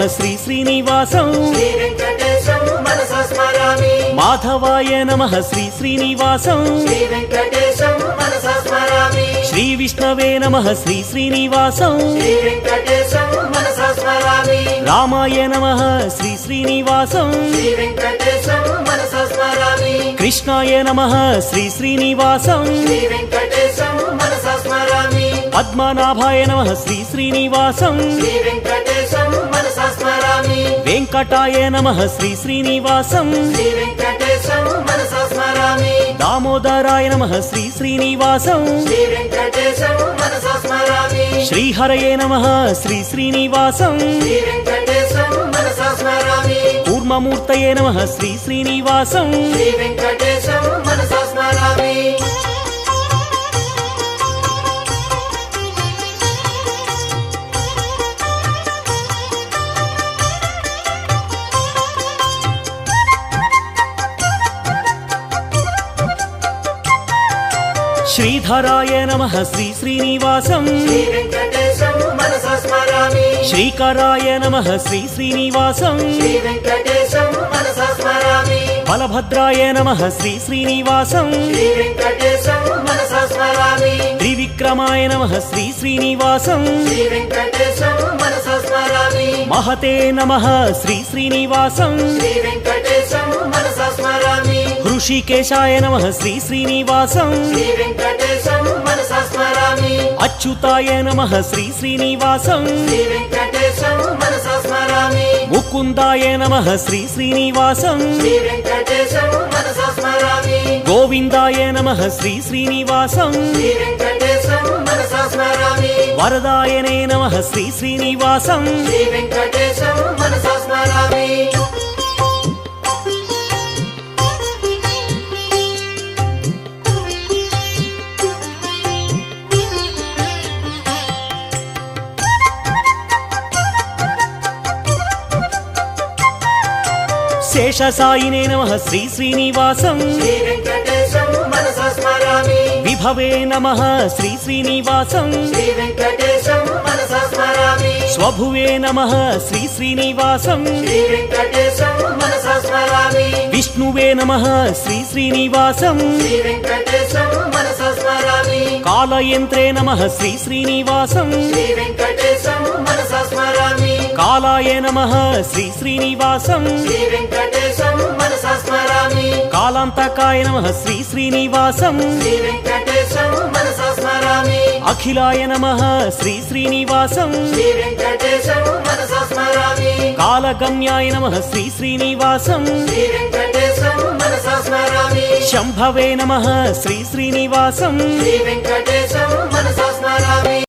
श्री श्रीनिवासं श्री वेंकटेशं मनसा स्मरामि। माधवाय नमः श्री श्रीनिवासं श्री वेंकटेशं मनसा स्मरामि। श्री विष्णवे नमः श्री श्रीनिवासं श्री वेंकटेशं मनसा स्मरामि। रामाय नमः श्री श्रीनिवासं श्री वेंकटेशं मनसा स्मरामि। कृष्णाय नमः श्री श्रीनिवासं श्री वेंकटेशं मनसा स्मरामि। पद्मनाभाय नमः श्री श्रीनिवासं श्री वेंकटेशं मनसा स्मरामि। वेंकटाय नमः श्री श्रीनिवासं श्री वेंकटेशं मनसा स्मरामि। दामोदराय नमः श्री श्रीनिवासं श्री वेंकटेशं मनसा स्मरामि। श्रीहरये नमः श्री श्रीनिवासं श्री वेंकटेशं मनसा स्मरामि। कूर्ममूर्तये नमः श्री श्रीनिवासं श्री वेंकटेशं मनसा स्मरामि। श्रीधराय नमः श्री श्रीनिवासं श्री वेंकटेशं मनसा स्मरामि। श्रीकराय नमः श्री श्रीनिवासं श्री वेंकटेशं मनसा स्मरामि। बलभद्राय नमः श्री श्रीनिवासं श्री वेंकटेशं मनसा स्मरामि। त्रिविक्रमाय नमः श्री श्रीनिवासं श्री वेंकटेशं मनसा स्मरामि। महते नमः श्री श्रीनिवासं श्री वेंकटेशं मनसा स्मरामि। ऋषिकेशाय नमः श्री श्रीनिवासं श्री वेंकटेशं मनसा स्मरामि। अच्युताय नमः श्री श्रीनिवासं श्री वेंकटेशं मनसा स्मरामि। मुकुन्दाय नमः श्री श्रीनिवासं श्री वेंकटेशं मनसा स्मरामि। गोविन्दाय नमः श्री श्रीनिवासं श्री वेंकटेशं मनसा स्मरामि। वरदायने नमः श्री श्रीनिवासं श्री वेंकटेशं मनसा स्मरामि। शेषसायिने नमः श्री श्रीनिवासं श्री वेंकटेशं मनसा स्मरामि। विभवे नमः श्री श्रीनिवासं श्री वेंकटेशं मनसा स्मरामि। स्वभुवे नमः श्री श्रीनिवासं श्री वेंकटेशं मनसा स्मरामि। विष्णुवे नमः श्री श्रीनिवासं श्री वेंकटेशं मनसा स्मरामि। कालयन्त्रे नमः श्री श्रीनिवासं श्री वेंकटेशं मनसा स्मरामि। कालाय नमः श्री श्रीनिवासं श्री वेंकटेशं मनसा स्मरामि। कालान्तकाय नमः श्री श्रीनिवासं श्री वेंकटेशं मनसा स्मरामि। अखिलाय नमः श्री श्रीनिवासं श्री वेंकटेशं मनसा स्मरामि। कालगम्याय नमः श्री श्रीनिवासं श्री वेंकटेशं मनसा स्मरामि। शम्भवे नमः श्री श्रीनिवासं श्री वेंकटेशं मनसा स्मरामि।